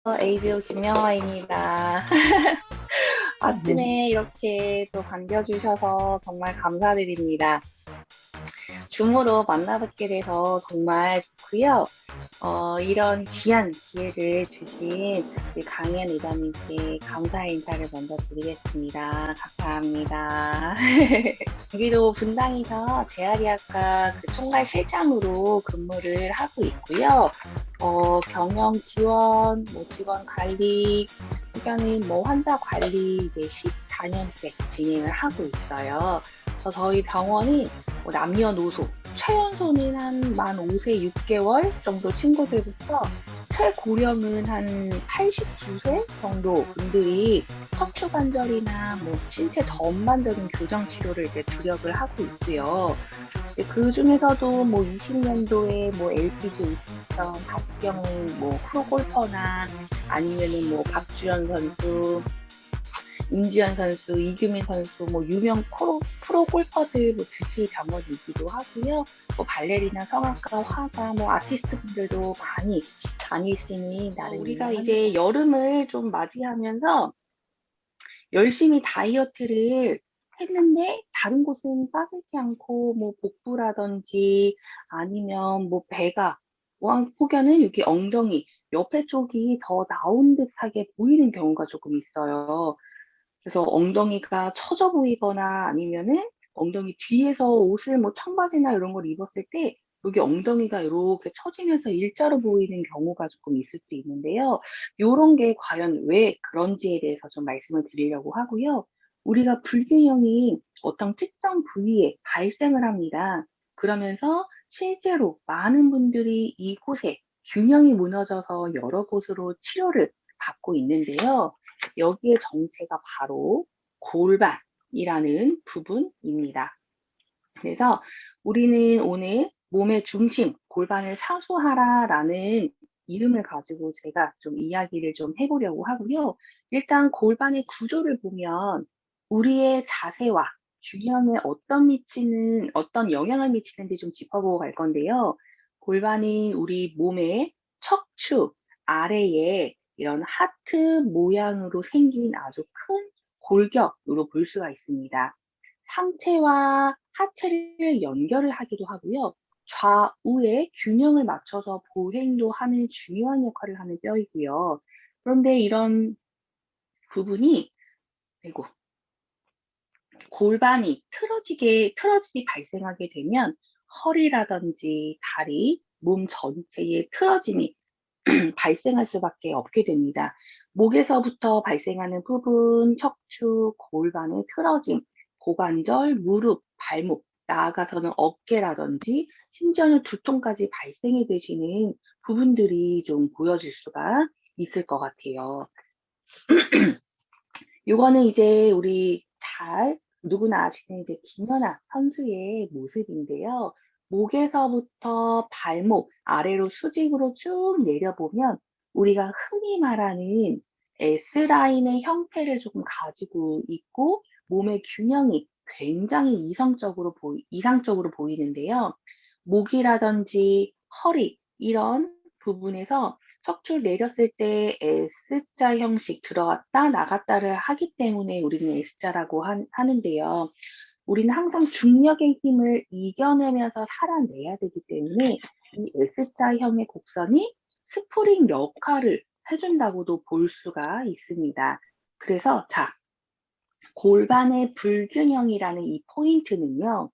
ABO 김영화입니다. 아침에 이렇게 또 반겨주셔서 정말 감사드립니다. 줌으로 만나뵙게 돼서 정말 좋고요. 이런 귀한 기회를 주신 우리 강연 의장님께 감사의 인사를 먼저 드리겠습니다. 감사합니다. 경기도 분당에서 재활의학과 그 총괄 실장으로 근무를 하고 있고요. 경영 지원, 직원 관리, 혹여는 환자 관리 이제 14년째 진행을 하고 있어요. 그래서 저희 병원이 남녀노소, 최연소는 한 만 5세 6개월 정도 친구들부터 최고령은 한 89세 정도 분들이 척추 관절이나 신체 전반적인 교정 치료를 이제 주력을 하고 있고요. 그 중에서도 20년도에 LPG 우승 박경 프로골퍼나 아니면은 박주연 선수, 임지연 선수, 이규민 선수, 유명 프로 골퍼들 주치 병원이기도 하고요. 발레리나, 성악가, 화가, 아티스트 분들도 많이 다니시는 나름. 우리가 이제 여름을 좀 맞이하면서 열심히 다이어트를 했는데 다른 곳은 빠지지 않고 복부라든지 아니면 배가 혹여는 여기 엉덩이 옆에 쪽이 더 나온 듯하게 보이는 경우가 조금 있어요. 그래서 엉덩이가 처져 보이거나 아니면은 엉덩이 뒤에서 옷을 청바지나 이런 걸 입었을 때 여기 엉덩이가 이렇게 처지면서 일자로 보이는 경우가 조금 있을 수 있는데요. 요런 게 과연 왜 그런지에 대해서 좀 말씀을 드리려고 하고요. 우리가 불균형이 어떤 특정 부위에 발생을 합니다. 그러면서 실제로 많은 분들이 이곳에 균형이 무너져서 여러 곳으로 치료를 받고 있는데요. 여기에 정체가 바로 골반이라는 부분입니다. 그래서 우리는 오늘 몸의 중심, 골반을 사수하라라는 이름을 가지고 제가 좀 이야기를 좀 해보려고 하고요. 일단 골반의 구조를 보면 우리의 자세와 균형에 어떤 영향을 미치는지 좀 짚어보고 갈 건데요. 골반이 우리 몸의 척추 아래에 이런 하트 모양으로 생긴 아주 큰 골격으로 볼 수가 있습니다. 상체와 하체를 연결을 하기도 하고요. 좌우의 균형을 맞춰서 보행도 하는 중요한 역할을 하는 뼈이고요. 그런데 이런 부분이 아이고, 골반이 틀어짐이 발생하게 되면 허리라든지 다리, 몸 전체에 틀어짐이 발생할 수밖에 없게 됩니다. 목에서부터 발생하는 부분, 척추, 골반의 틀어짐, 고관절, 무릎, 발목, 나아가서는 어깨라든지 심지어는 두통까지 발생이 되시는 부분들이 좀 보여질 수가 있을 것 같아요. 요거는 이제 우리 누구나 아시는 이제 김연아 선수의 모습인데요. 목에서부터 발목 아래로 수직으로 쭉 내려보면 우리가 흔히 말하는 S라인의 형태를 조금 가지고 있고 몸의 균형이 굉장히 이상적으로 보이는데요. 목이라든지 허리 이런 부분에서 척추를 내렸을 때 S자 형식 들어갔다 나갔다를 하기 때문에 우리는 S자라고 하는데요. 우리는 항상 중력의 힘을 이겨내면서 살아내야 되기 때문에 이 S자형의 곡선이 스프링 역할을 해준다고도 볼 수가 있습니다. 그래서 골반의 불균형이라는 이 포인트는요.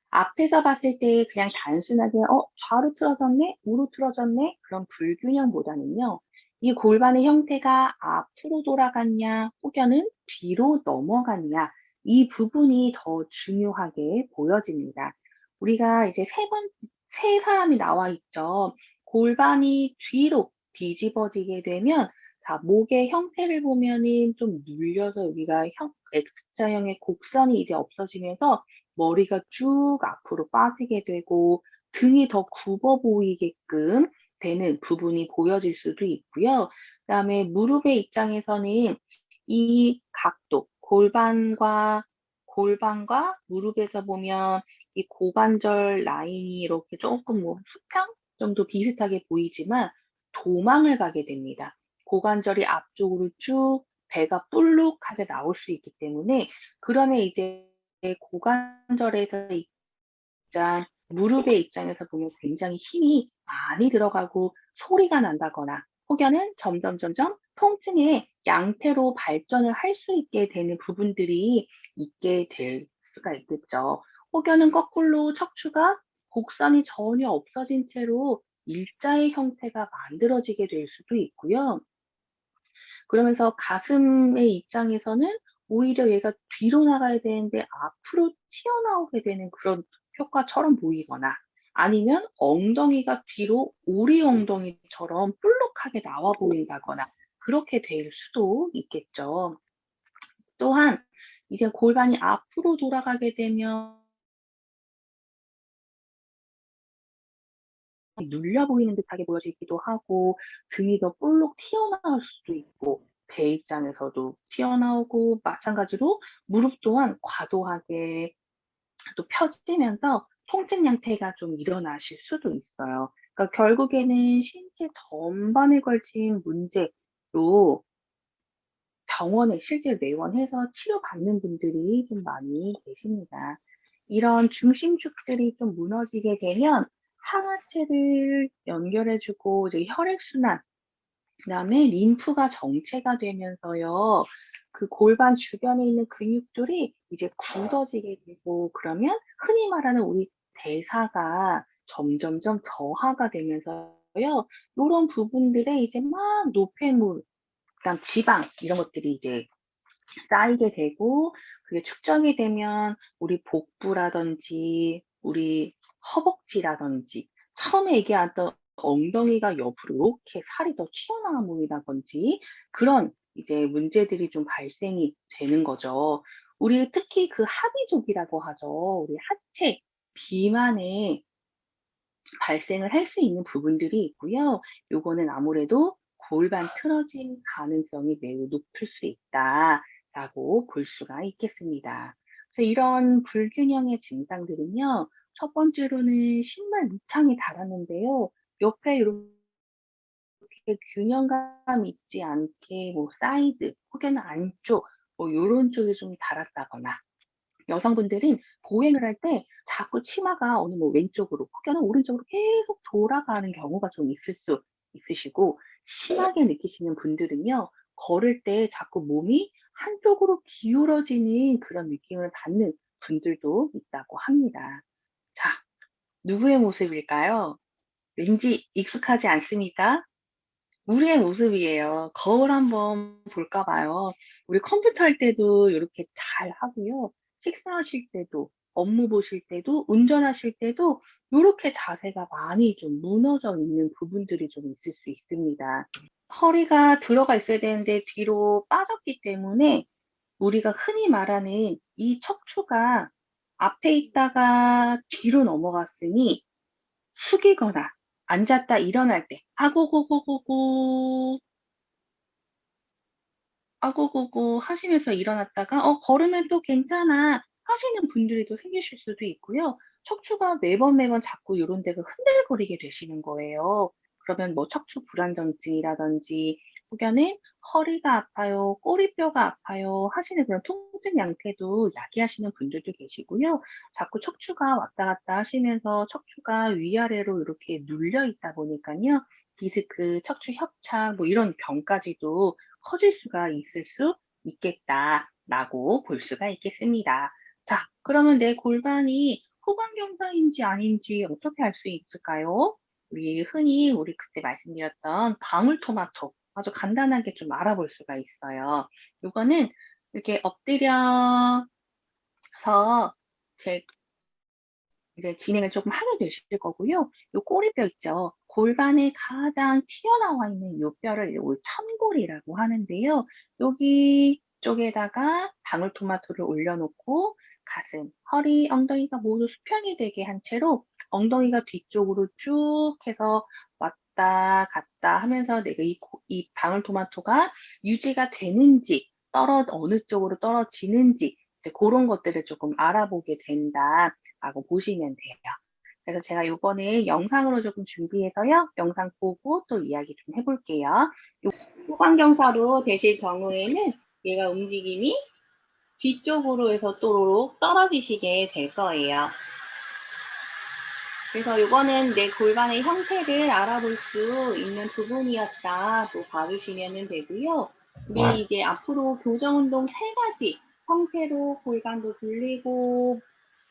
앞에서 봤을 때 그냥 단순하게 좌로 틀어졌네, 우로 틀어졌네 그런 불균형보다는요. 이 골반의 형태가 앞으로 돌아갔냐, 혹여는 뒤로 넘어갔냐 이 부분이 더 중요하게 보여집니다. 우리가 이제 세 사람이 나와 있죠. 골반이 뒤로 뒤집어지게 되면 목의 형태를 보면은 좀 눌려서 여기가 X자형의 곡선이 이제 없어지면서 머리가 쭉 앞으로 빠지게 되고 등이 더 굽어 보이게끔 되는 부분이 보여질 수도 있고요. 그다음에 무릎의 입장에서는 이 각도, 골반과 무릎에서 보면 이 고관절 라인이 이렇게 조금 수평 정도 비슷하게 보이지만 도망을 가게 됩니다. 고관절이 앞쪽으로 쭉 배가 볼록하게 나올 수 있기 때문에 그러면 이제 고관절에서 입장, 무릎의 입장에서 보면 굉장히 힘이 많이 들어가고 소리가 난다거나 혹여는 점점 통증의 양태로 발전을 할 수 있게 되는 부분들이 있게 될 수가 있겠죠. 혹여는 거꾸로 척추가 곡선이 전혀 없어진 채로 일자의 형태가 만들어지게 될 수도 있고요. 그러면서 가슴의 입장에서는 오히려 얘가 뒤로 나가야 되는데 앞으로 튀어나오게 되는 그런 효과처럼 보이거나 아니면 엉덩이가 뒤로 오리 엉덩이처럼 볼록하게 나와 보인다거나 그렇게 될 수도 있겠죠. 또한 이제 골반이 앞으로 돌아가게 되면 눌려 보이는 듯하게 보여지기도 하고 등이 더 볼록 튀어나올 수도 있고 배 입장에서도 튀어나오고 마찬가지로 무릎 또한 과도하게 또 펴지면서 통증 양태가 좀 일어나실 수도 있어요. 그러니까 결국에는 신체 전반에 걸친 문제로 병원에 실제로 내원해서 치료받는 분들이 좀 많이 계십니다. 이런 중심축들이 좀 무너지게 되면 상하체를 연결해 주고 이제 혈액순환 그다음에 림프가 정체가 되면서요. 그 골반 주변에 있는 근육들이 이제 굳어지게 되고 그러면 흔히 말하는 우리 대사가 점점점 저하가 되면서요. 요런 부분들에 이제 막 노폐물 그다음 지방 이런 것들이 이제 쌓이게 되고 그게 축적이 되면 우리 복부라든지 우리 허벅지라든지 처음에 얘기했던 엉덩이가 옆으로 이렇게 살이 더 튀어나와 보인다든지 그런 이제 문제들이 좀 발생이 되는 거죠. 우리 특히 그 하비족이라고 하죠. 우리 하체 비만에 발생을 할 수 있는 부분들이 있고요. 요거는 아무래도 골반 틀어짐 가능성이 매우 높을 수 있다라고 볼 수가 있겠습니다. 그래서 이런 불균형의 증상들은요. 첫 번째로는 신발 밑창이 닳았는데요. 옆에 이렇게 균형감 있지 않게 뭐 사이드 혹은 안쪽 뭐 요런 쪽이 좀 닳았다거나 여성분들은 보행을 할 때 자꾸 치마가 어느 뭐 왼쪽으로 혹여는 오른쪽으로 계속 돌아가는 경우가 좀 있을 수 있으시고 심하게 느끼시는 분들은요. 걸을 때 자꾸 몸이 한쪽으로 기울어지는 그런 느낌을 받는 분들도 있다고 합니다. 자, 누구의 모습일까요? 왠지 익숙하지 않습니까? 우리의 모습이에요. 거울 한번 볼까 봐요. 우리 컴퓨터 할 때도 요렇게 잘 하고요. 식사하실 때도, 업무 보실 때도, 운전하실 때도 요렇게 자세가 많이 좀 무너져 있는 부분들이 좀 있을 수 있습니다. 허리가 들어가 있어야 되는데 뒤로 빠졌기 때문에 우리가 흔히 말하는 이 척추가 앞에 있다가 뒤로 넘어갔으니 숙이거나 앉았다 일어날 때 아고고고고고 아고고고 하시면서 일어났다가 걸으면 또 괜찮아 하시는 분들이 또 생기실 수도 있고요. 척추가 매번 자꾸 요런 데가 흔들거리게 되시는 거예요. 그러면 뭐 척추 불안정증이라든지 혹여는 허리가 아파요, 꼬리뼈가 아파요 하시는 그런 통증 양태도 야기하시는 분들도 계시고요. 자꾸 척추가 왔다 갔다 하시면서 척추가 위아래로 이렇게 눌려 있다 보니깐요. 디스크, 척추 협착 뭐 이런 병까지도 커질 수가 있을 수 있겠다라고 볼 수가 있겠습니다. 자, 그러면 내 골반이 후방경상인지 아닌지 어떻게 알 수 있을까요? 우리 흔히 그때 말씀드렸던 방울토마토 아주 간단하게 좀 알아볼 수가 있어요. 요거는 이렇게 엎드려서 제 이제 진행을 조금 하게 되실 거고요. 요 꼬리뼈 있죠. 골반에 가장 튀어나와 있는 요 뼈를 요 참골이라고 하는데요. 여기 쪽에다가 방울토마토를 올려놓고 가슴, 허리, 엉덩이가 모두 수평이 되게 한 채로 엉덩이가 뒤쪽으로 쭉 해서 왔다 갔다 하면서 내가 이 방울토마토가 유지가 되는지 어느 쪽으로 떨어지는지 이제 그런 것들을 조금 알아보게 된다라고 보시면 돼요. 그래서 제가 요번에 영상으로 조금 준비해서요. 영상 보고 또 이야기 좀 해볼게요. 후방경사로 되실 경우에는 얘가 움직임이 뒤쪽으로 해서 또로록 떨어지시게 될 거예요. 그래서 이거는 내 골반의 형태를 알아볼 수 있는 부분이었다 또 봐주시면 되고요. 우리 이제 앞으로 교정 운동 3가지 형태로 골반도 돌리고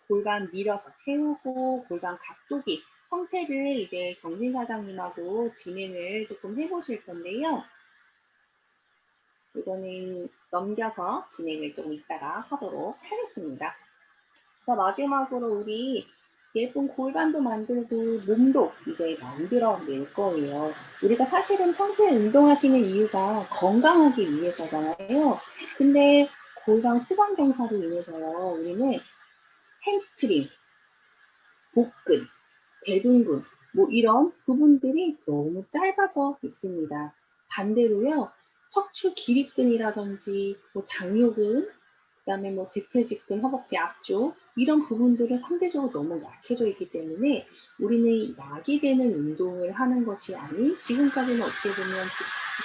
골반 밀어서 세우고 골반 각도기 형태를 이제 정진 사장님하고 진행을 조금 해보실 건데요. 이거는 넘겨서 진행을 좀 이따가 하도록 하겠습니다. 자, 마지막으로 우리 예쁜 골반도 만들고 몸도 이제 만들어낼 거예요. 우리가 사실은 평소에 운동하시는 이유가 건강하기 위해서잖아요. 근데 골반 수반경사로 인해서요, 우리는 햄스트링, 복근, 대둔근, 뭐 이런 부분들이 너무 짧아져 있습니다. 반대로요, 척추 기립근이라든지 뭐 장요근, 그다음에 뭐 대퇴직근, 허벅지 앞쪽 이런 부분들은 상대적으로 너무 약해져 있기 때문에 우리는 약이 되는 운동을 하는 것이 아닌 지금까지는 어떻게 보면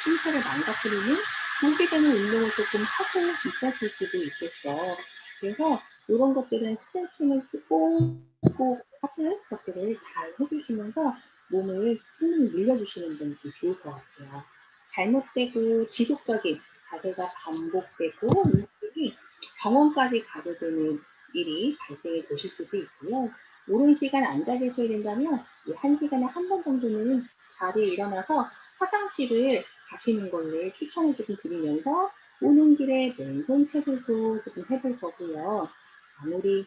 신체를 망가뜨리는 독이 되는 운동을 조금 하고 있었을 수도 있겠죠. 그래서 이런 것들은 스트레칭을 꼭 하시는 것들을 잘 해주시면서 몸을 충분히 늘려주시는 분이 좋을 것 같아요. 잘못되고 지속적인 자세가 반복되고 움직임이 병원까지 가게 되는 일이 발생이 되실 수도 있고요. 오랜 시간 앉아 계셔야 된다면 1시간에 한 번 정도는 자리에 일어나서 화장실을 가시는 것을 추천을 조금 드리면서 오는 길에 맨손 체들도 조금 해볼 거고요. 아무리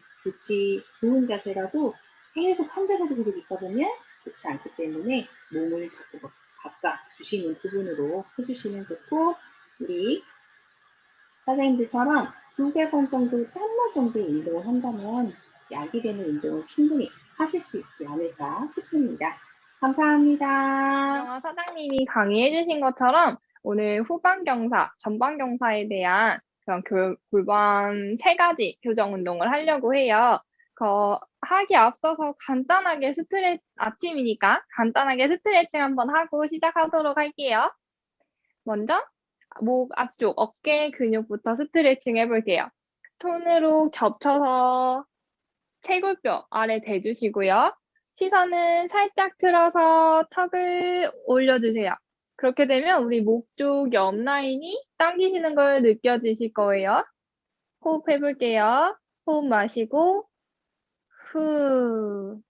좋은 자세라도 계속 환자들이 계속 있다 보면 좋지 않기 때문에 몸을 자꾸 바꿔주시는 부분으로 해주시면 좋고, 우리 선생님들처럼 2-3번 정도, 3번 정도의 운동을 한다면 약이 되는 운동을 충분히 하실 수 있지 않을까 싶습니다. 감사합니다. 그동안 사장님이 강의해 주신 것처럼 오늘 후방경사, 전방경사에 대한 그런 골반 3가지 교정 운동을 하려고 해요. 하기 앞서서 간단하게 아침이니까 간단하게 스트레칭 한번 하고 시작하도록 할게요. 먼저 목 앞쪽 어깨 근육부터 스트레칭 해볼게요. 손으로 겹쳐서 채굴뼈 아래 대주시고요. 시선은 살짝 틀어서 턱을 올려주세요. 그렇게 되면 우리 목 쪽 옆 라인이 당기시는 걸 느껴지실 거예요. 호흡해 볼게요. 호흡 마시고 후.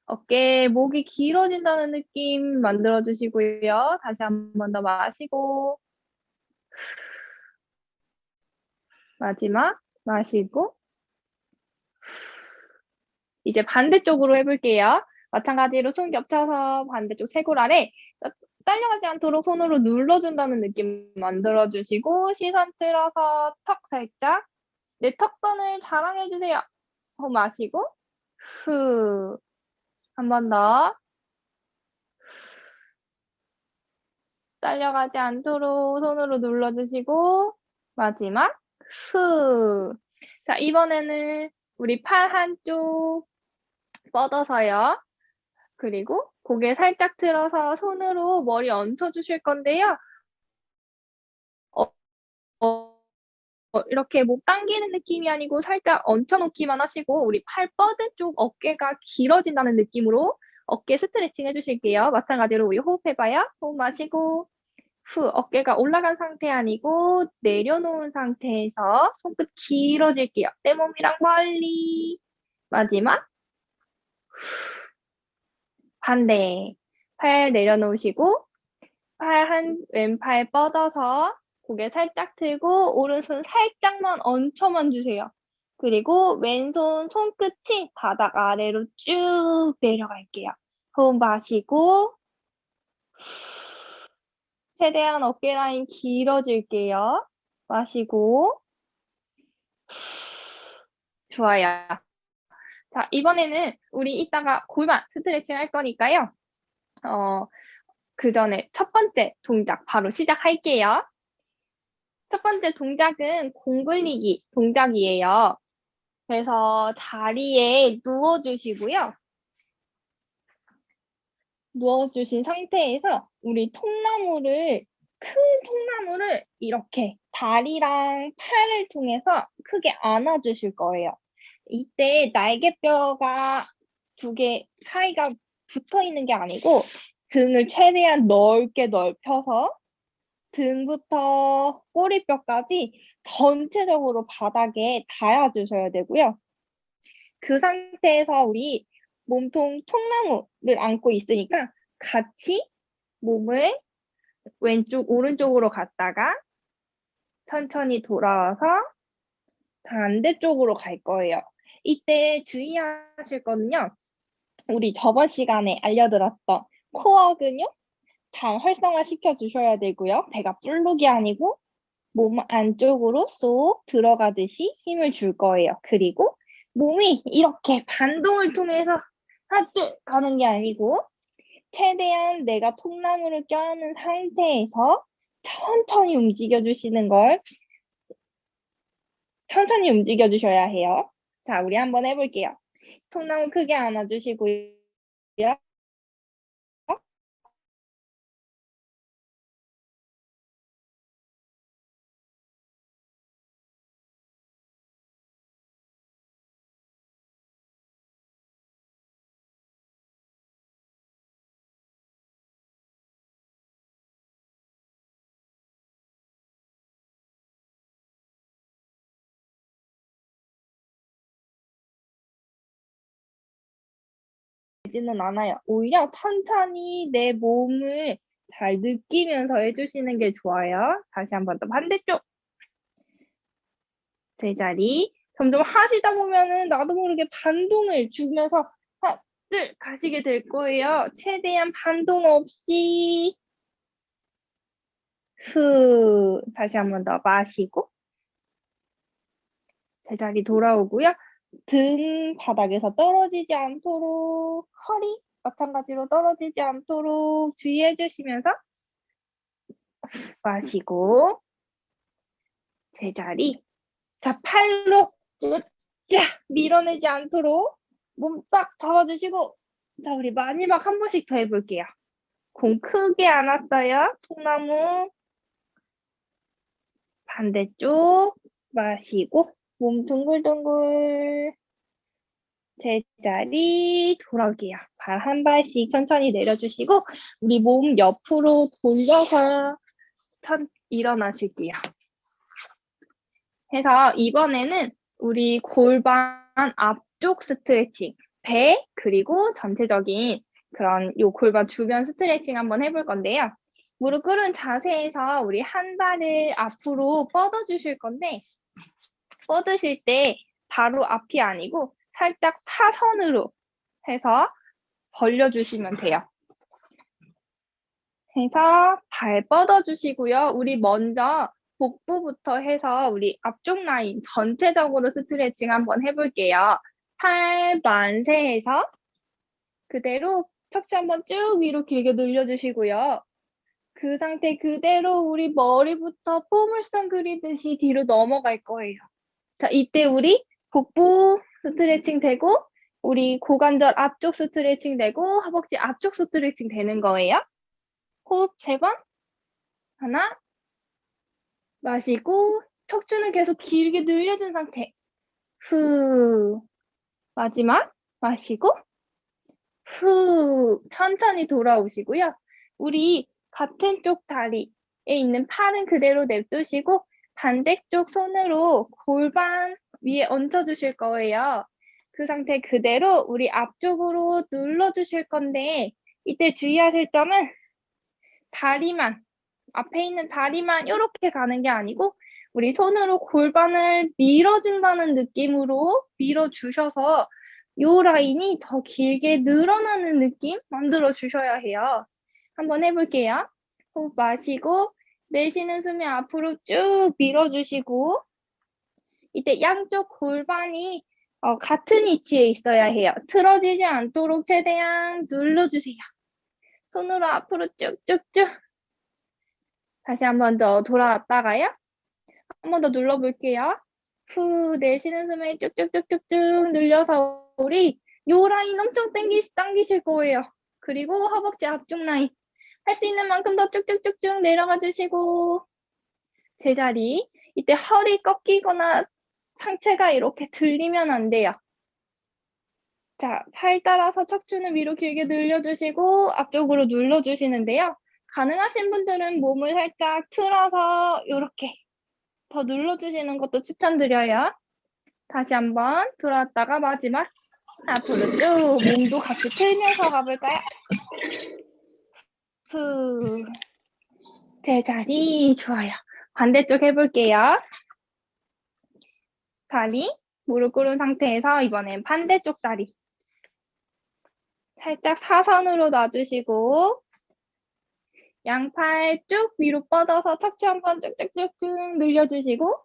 어깨, 목이 길어진다는 느낌 만들어 주시고요. 다시 한 번 더 마시고 마지막 마시고 이제 반대쪽으로 해볼게요. 마찬가지로 손 겹쳐서 반대쪽 쇄골 아래 딸려가지 않도록 손으로 눌러준다는 느낌 만들어주시고 시선 틀어서 턱 살짝 내 턱선을 자랑해주세요. 호흡 마시고 후. 한 번 더. 딸려가지 않도록 손으로 눌러주시고 마지막 후. 자, 이번에는 우리 팔 한쪽 뻗어서요. 그리고 고개 살짝 들어서 손으로 머리 얹혀 주실 건데요. 이렇게 목 당기는 느낌이 아니고 살짝 얹혀 놓기만 하시고 우리 팔 뻗은 쪽 어깨가 길어진다는 느낌으로 어깨 스트레칭 해 주실게요. 마찬가지로 우리 호흡해 봐요. 호흡 마시고 후. 어깨가 올라간 상태 아니고 내려놓은 상태에서 손끝 길어질게요. 내 몸이랑 멀리. 마지막 반대. 팔 내려놓으시고 왼팔 뻗어서 고개 살짝 들고 오른손 살짝만 얹혀만 주세요. 그리고 왼손 손끝이 바닥 아래로 쭉 내려갈게요. 호흡 마시고 최대한 어깨 라인 길어질게요. 마시고 좋아요. 자, 이번에는 우리 이따가 골반 스트레칭 할 거니까요. 그 전에 첫 번째 동작 바로 시작할게요. 첫 번째 동작은 공 굴리기 동작이에요. 그래서 자리에 누워주시고요. 누워주신 상태에서 우리 통나무를 큰 통나무를 이렇게 다리랑 팔을 통해서 크게 안아주실 거예요. 이때 날개뼈가 두 개 사이가 붙어 있는 게 아니고 등을 최대한 넓게 넓혀서 등부터 꼬리뼈까지 전체적으로 바닥에 닿아주셔야 되고요. 그 상태에서 우리 몸통 통나무를 안고 있으니까 같이 몸을 왼쪽, 오른쪽으로 갔다가 천천히 돌아와서 반대쪽으로 갈 거예요. 이때 주의하실 거는요. 우리 저번 시간에 알려드렸던 코어 근육 잘 활성화시켜 주셔야 되고요. 배가 불룩이 아니고 몸 안쪽으로 쏙 들어가듯이 힘을 줄 거예요. 그리고 몸이 이렇게 반동을 통해서 하나 둘 가는 게 아니고 최대한 내가 통나무를 껴안은 상태에서 천천히 움직여 주시는 걸 천천히 움직여 주셔야 해요. 자, 우리 한번 해볼게요. 통나무 크게 안아주시고요. 지는 않아요. 오히려 천천히 내 몸을 잘 느끼면서 해주시는 게 좋아요. 다시 한번 더 반대쪽. 제자리. 점점 하시다 보면은 나도 모르게 반동을 주면서 하나, 둘 가시게 될 거예요. 최대한 반동 없이 후. 다시 한번 더 마시고 제자리 돌아오고요. 등 바닥에서 떨어지지 않도록 허리 마찬가지로 떨어지지 않도록 주의해 주시면서 마시고 제자리. 자, 팔로 으쌰 밀어내지 않도록 몸 딱 잡아주시고 자, 우리 마지막 한 번씩 더 해볼게요. 공 크게 안았어요. 통나무 반대쪽 마시고 몸 둥글둥글 제자리 돌아올게요. 발 한 발씩 천천히 내려주시고 우리 몸 옆으로 돌려서 일어나실게요. 해서 이번에는 우리 골반 앞쪽 스트레칭, 배 그리고 전체적인 그런 요 골반 주변 스트레칭 한번 해볼 건데요. 무릎 꿇은 자세에서 우리 한 발을 앞으로 뻗어 주실 건데 뻗으실 때 바로 앞이 아니고 살짝 사선으로 해서 벌려주시면 돼요. 해서 발 뻗어주시고요. 우리 먼저 복부부터 해서 우리 앞쪽 라인 전체적으로 스트레칭 한번 해볼게요. 팔 만세해서 그대로 척추 한번 쭉 위로 길게 늘려주시고요. 그 상태 그대로 우리 머리부터 포물선 그리듯이 뒤로 넘어갈 거예요. 자, 이때 우리 복부 스트레칭 되고 우리 고관절 앞쪽 스트레칭 되고 허벅지 앞쪽 스트레칭 되는 거예요. 호흡 3번. 하나. 마시고 척추는 계속 길게 늘려준 상태. 후. 마지막. 마시고 후. 천천히 돌아오시고요. 우리 같은 쪽 다리에 있는 팔은 그대로 냅두시고 반대쪽 손으로 골반 위에 얹어주실 거예요. 그 상태 그대로 우리 앞쪽으로 눌러주실 건데 이때 주의하실 점은 다리만 앞에 있는 다리만 이렇게 가는 게 아니고 우리 손으로 골반을 밀어준다는 느낌으로 밀어주셔서 요 라인이 더 길게 늘어나는 느낌 만들어 주셔야 해요. 한번 해볼게요. 호흡 마시고 내쉬는 숨에 앞으로 쭉 밀어주시고 이때 양쪽 골반이 같은 위치에 있어야 해요. 틀어지지 않도록 최대한 눌러주세요. 손으로 앞으로 쭉쭉쭉 다시 한 번 더 돌아왔다가요. 한 번 더 눌러볼게요. 후 내쉬는 숨에 쭉쭉쭉쭉쭉 늘려서 우리 요 라인 엄청 당기실 거예요. 그리고 허벅지 앞쪽 라인 할 수 있는 만큼 더 쭉쭉쭉쭉 내려가 주시고 제자리. 이때 허리 꺾이거나 상체가 이렇게 들리면 안 돼요. 자, 팔 따라서 척추는 위로 길게 늘려주시고 앞쪽으로 눌러주시는데요. 가능하신 분들은 몸을 살짝 틀어서 이렇게 더 눌러주시는 것도 추천드려요. 다시 한번 들어왔다가 마지막 앞으로 쭉 몸도 같이 틀면서 가볼까요? 후, 제자리 좋아요. 반대쪽 해볼게요. 다리 무릎 꿇은 상태에서 이번엔 반대쪽 다리 살짝 사선으로 놔주시고 양팔 쭉 위로 뻗어서 척추 한번 쭉쭉쭉쭉 늘려주시고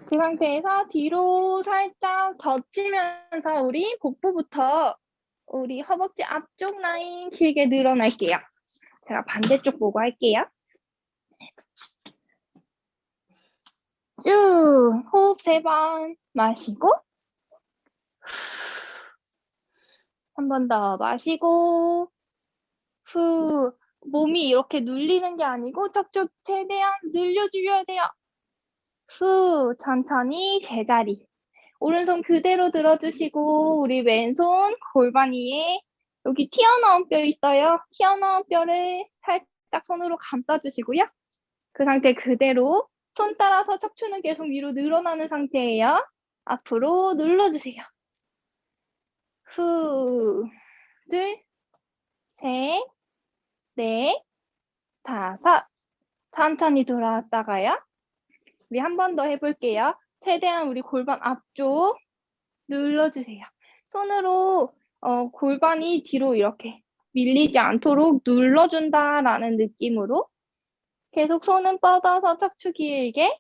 그 상태에서 뒤로 살짝 젖히면서 우리 복부부터 우리 허벅지 앞쪽 라인 길게 늘어날게요. 제가 반대쪽 보고 할게요. 쭉 호흡 3번 마시고 한 번 더 마시고 후 몸이 이렇게 눌리는 게 아니고 척추 최대한 늘려주셔야 돼요. 후 천천히 제자리 오른손 그대로 들어주시고 우리 왼손 골반 위에 여기 튀어나온 뼈 있어요. 튀어나온 뼈를 살짝 손으로 감싸주시고요. 그 상태 그대로 손 따라서 척추는 계속 위로 늘어나는 상태예요. 앞으로 눌러주세요. 후, 둘, 셋, 넷, 다섯. 천천히 돌아왔다가요. 우리 한 번 더 해볼게요. 최대한 우리 골반 앞쪽 눌러주세요. 손으로 골반이 뒤로 이렇게 밀리지 않도록 눌러준다라는 느낌으로 계속 손은 뻗어서 척추 길게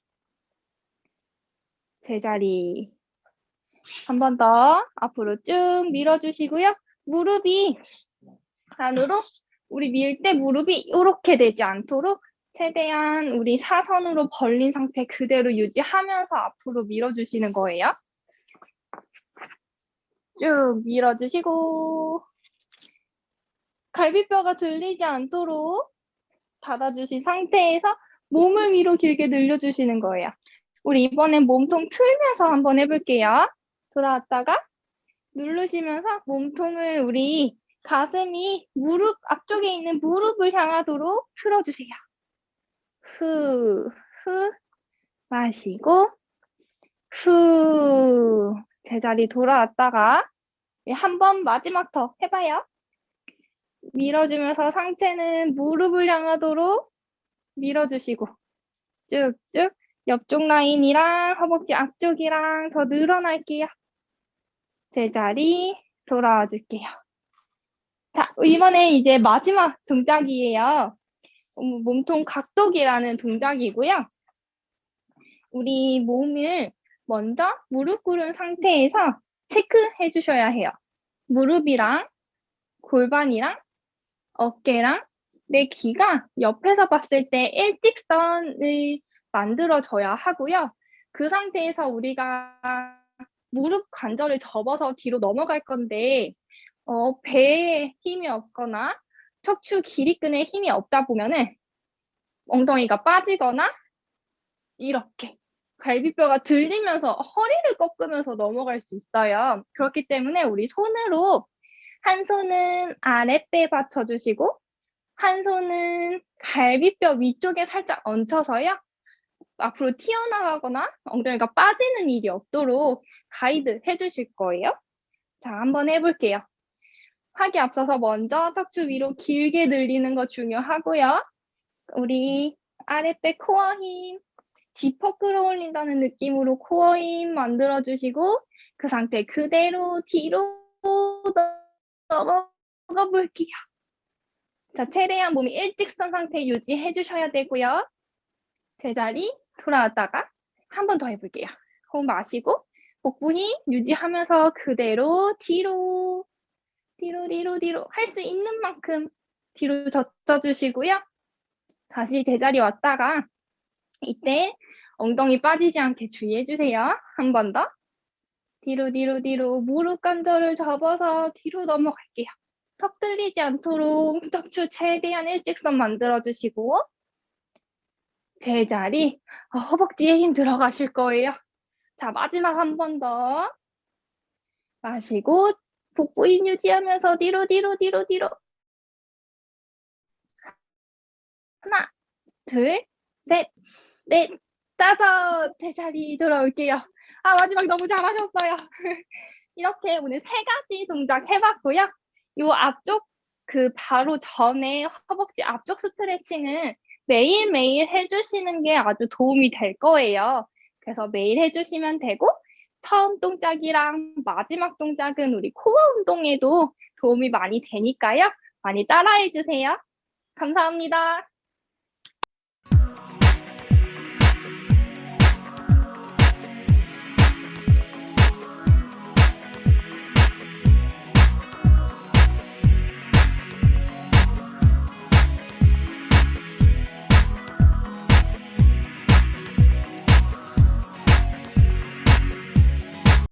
제자리 한 번 더 앞으로 쭉 밀어주시고요. 무릎이 안으로 우리 밀 때 무릎이 이렇게 되지 않도록 최대한 우리 사선으로 벌린 상태 그대로 유지하면서 앞으로 밀어주시는 거예요. 쭉 밀어주시고 갈비뼈가 들리지 않도록 닫아주신 상태에서 몸을 위로 길게 늘려주시는 거예요. 우리 이번엔 몸통 틀면서 한번 해볼게요. 돌아왔다가 누르시면서 몸통을 우리 가슴이 무릎 앞쪽에 있는 무릎을 향하도록 틀어주세요. 후, 후, 마시고 후, 제자리 돌아왔다가 한 번 마지막 더 해봐요. 밀어주면서 상체는 무릎을 향하도록 밀어주시고 쭉쭉 옆쪽 라인이랑 허벅지 앞쪽이랑 더 늘어날게요. 제자리 돌아와 줄게요. 자, 이번에 이제 마지막 동작이에요. 몸통 각도기라는 동작이고요. 우리 몸을 먼저 무릎 꿇은 상태에서 체크해 주셔야 해요. 무릎이랑 골반이랑 어깨랑 내 귀가 옆에서 봤을 때 일직선을 만들어져야 하고요. 그 상태에서 우리가 무릎 관절을 접어서 뒤로 넘어갈 건데 배에 힘이 없거나 척추 기립근에 힘이 없다 보면은 엉덩이가 빠지거나 이렇게 갈비뼈가 들리면서 허리를 꺾으면서 넘어갈 수 있어요. 그렇기 때문에 우리 손으로 한 손은 아랫배에 받쳐주시고 한 손은 갈비뼈 위쪽에 살짝 얹혀서요. 앞으로 튀어나가거나 엉덩이가 빠지는 일이 없도록 가이드 해주실 거예요. 자, 한번 해볼게요. 하기 앞서서 먼저 척추 위로 길게 늘리는 거 중요하고요. 우리 아랫배 코어 힘, 지퍼 끌어올린다는 느낌으로 코어 힘 만들어주시고 그 상태 그대로 뒤로 넘어가 볼게요. 자, 최대한 몸이 일직선 상태 유지해 주셔야 되고요. 제자리 돌아왔다가 한 번 더 해볼게요. 호흡 마시고 복부 힘 유지하면서 그대로 뒤로 할 수 있는 만큼 뒤로 젖혀주시고요. 다시 제자리 왔다가 이때 엉덩이 빠지지 않게 주의해 주세요. 한 번 더. 뒤로 무릎 관절을 접어서 뒤로 넘어갈게요. 턱 들리지 않도록 척추 최대한 일직선 만들어주시고 제자리, 허벅지에 힘 들어가실 거예요. 자, 마지막 한 번 더. 마시고 복부 힘 유지하면서 뒤로 뒤로 뒤로 뒤로. 하나, 둘, 셋, 넷, 다섯. 제자리 돌아올게요. 아, 마지막 너무 잘하셨어요. 이렇게 오늘 3가지 동작 해봤고요. 요 앞쪽 바로 전에 허벅지 앞쪽 스트레칭은 매일매일 해주시는 게 아주 도움이 될 거예요. 그래서 매일 해주시면 되고 처음 동작이랑 마지막 동작은 우리 코어 운동에도 도움이 많이 되니까요. 많이 따라해 주세요. 감사합니다.